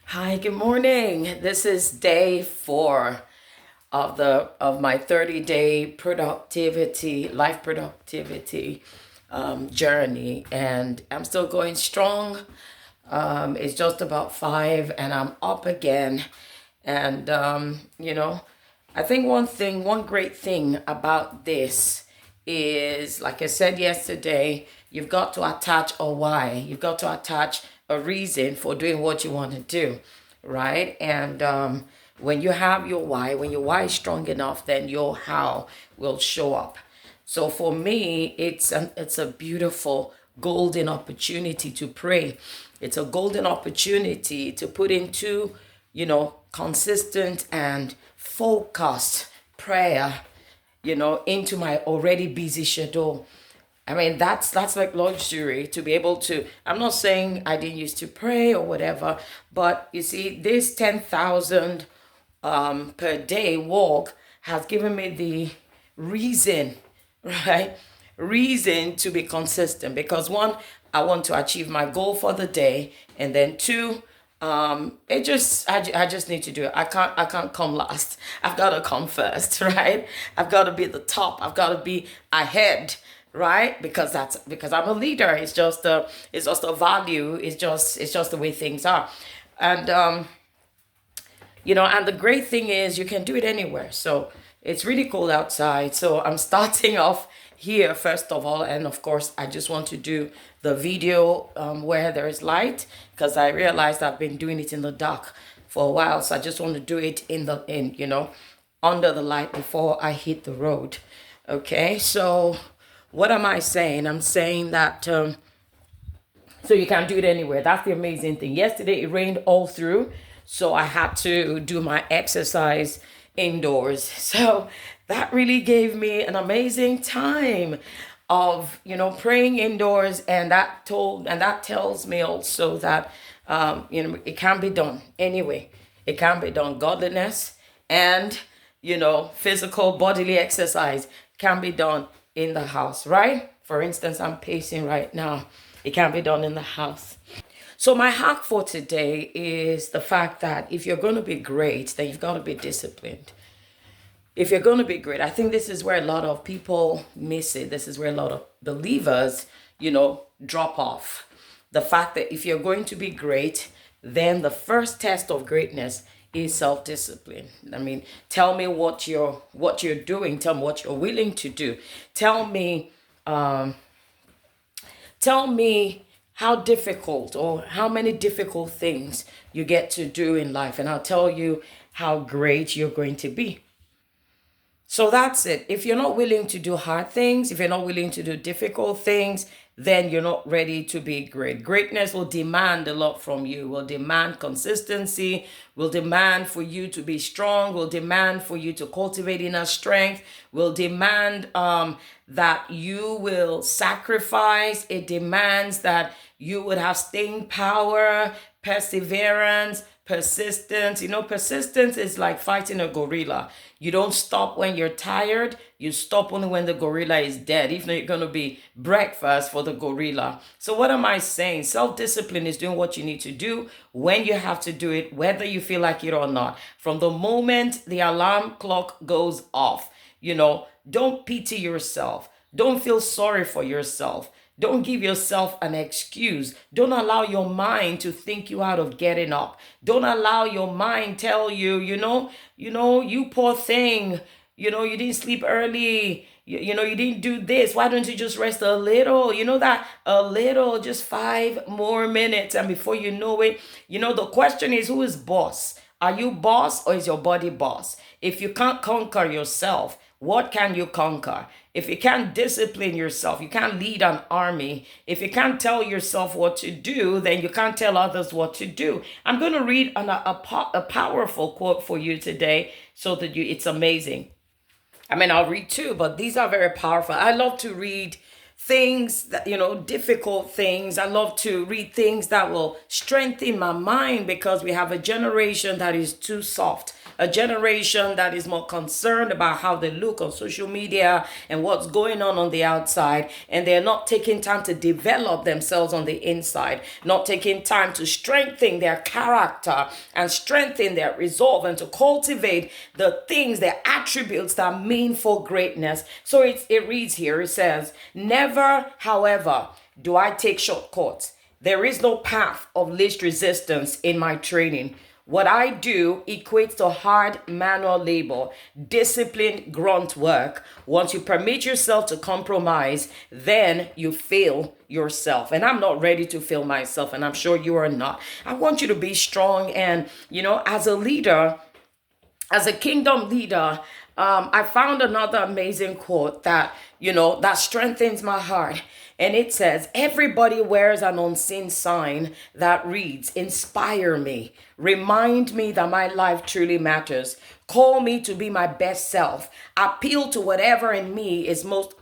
Hi, good morning. This is day 4 of my 30-day life productivity journey, and I'm still going strong. It's just about 5, and I'm up again. And I think one great thing about this is, like I said yesterday, you've got to attach a why. You've got to attach a reason for doing what you want to do, right? And when you have your why, when your why is strong enough, then your how will show up. So for me, it's a beautiful golden opportunity to pray. It's a golden opportunity to put into, consistent and focused prayer, into my already busy schedule. I mean, that's like luxury to be able to. I'm not saying I didn't used to pray or whatever, but you see, this 10,000 per day walk has given me the reason, right? Reason to be consistent, because one, I want to achieve my goal for the day, and then two, I just need to do it. I can't come last. I've got to come first, right? I've got to be at the top. I've got to be ahead, right? Because I'm a leader. It's just a value. It's just the way things are. And and the great thing is you can do it anywhere. So it's really cold outside. So I'm starting off here first of all, and of course I just want to do the video where there is light, because I realized I've been doing it in the dark for a while. So I just want to do it under the light before I hit the road. Okay, so what am I saying? I'm saying that so you can do it anywhere. That's the amazing thing. Yesterday it rained all through, so I had to do my exercise indoors. So that really gave me an amazing time of praying indoors, and that tells me also that it can be done anyway. It can be done. Godliness and physical bodily exercise can be done in the house, right? For instance, I'm pacing right now. It can be done in the house. So my hack for today is the fact that if you're going to be great, then you've got to be disciplined. If you're going to be great, I think this is where a lot of people miss it. This is where a lot of believers, drop off. The fact that if you're going to be great, then the first test of greatness is self-discipline. I mean, tell me what you're doing. Tell me what you're willing to do. Tell me how difficult or how many difficult things you get to do in life, and I'll tell you how great you're going to be. So that's it. If you're not willing to do hard things, if you're not willing to do difficult things, then you're not ready to be great. Greatness will demand a lot from you, will demand consistency, will demand for you to be strong, will demand for you to cultivate inner strength, will demand that you will sacrifice. It demands that you would have staying power, perseverance, persistence. Persistence is like fighting a gorilla. You don't stop when you're tired. You stop only when the gorilla is dead, even though you're going to be breakfast for the gorilla. So what am I saying? Self-discipline is doing what you need to do when you have to do it, whether you feel like it or not. From the moment the alarm clock goes off, don't pity yourself. Don't feel sorry for yourself. Don't give yourself an excuse. Don't allow your mind to think you out of getting up. Don't allow your mind tell you, you poor thing, you didn't sleep early. You didn't do this. Why don't you just rest a little? That a little, just 5 more minutes. And before you know it, the question is, who is boss? Are you boss, or is your body boss? If you can't conquer yourself, what can you conquer? If you can't discipline yourself, you can't lead an army. If you can't tell yourself what to do, then you can't tell others what to do. I'm going to read a powerful quote for you today so that it's amazing. I mean, I'll read two, but these are very powerful. I love to read things that, difficult things. I love to read things that will strengthen my mind, because we have a generation that is too soft. a generation that is more concerned about how they look on social media and what's going on the outside, and they're not taking time to develop themselves on the inside, not taking time to strengthen their character and strengthen their resolve and to cultivate the things, their attributes that mean for greatness. So it reads here, it says, never, however, do I take shortcuts. There is no path of least resistance in my training. What I do equates to hard manual labor, disciplined grunt work. Once you permit yourself to compromise, then you fail yourself. And I'm not ready to fail myself, and I'm sure you are not. I want you to be strong. And, as a leader, as a kingdom leader, I found another amazing quote that, that strengthens my heart. And it says, everybody wears an unseen sign that reads, inspire me, remind me that my life truly matters, call me to be my best self, appeal to whatever in me is most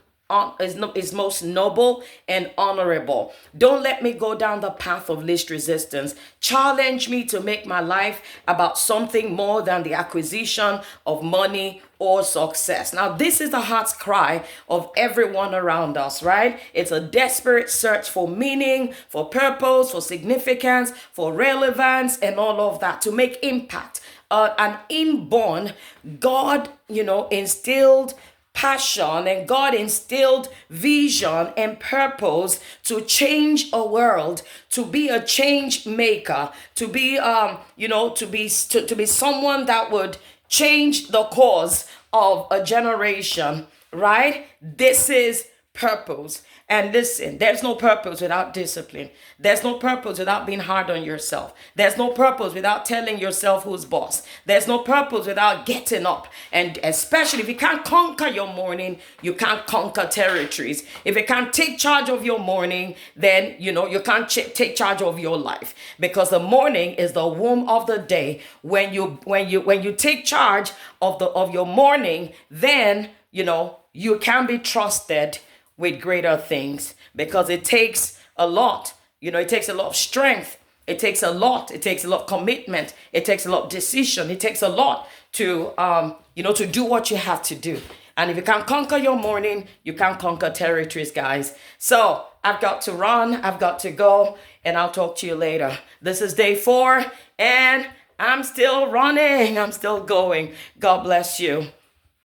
noble and honorable. Don't let me go down the path of least resistance. Challenge me to make my life about something more than the acquisition of money or success. Now, this is the heart's cry of everyone around us, right? It's a desperate search for meaning, for purpose, for significance, for relevance, and all of that to make impact. An inborn God, instilled passion, and God instilled vision and purpose to change a world, to be a change maker, to be to be someone that would change the course of a generation, right? This is purpose. And listen, there's no purpose without discipline. There's no purpose without being hard on yourself. There's no purpose without telling yourself who's boss. There's no purpose without getting up. And especially if you can't conquer your morning, you can't conquer territories. If you can't take charge of your morning, then, you can't take charge of your life, because the morning is the womb of the day. When you take charge of your morning, then, you can be trusted with greater things, because it takes a lot. It takes a lot of strength. It takes a lot of commitment. It takes a lot of decision. It takes a lot to to do what you have to do. And if you can't conquer your morning, you can't conquer territories, guys. So I've got to run. I've got to go, and I'll talk to you later. This is day 4, and I'm still running. I'm still going. God bless you.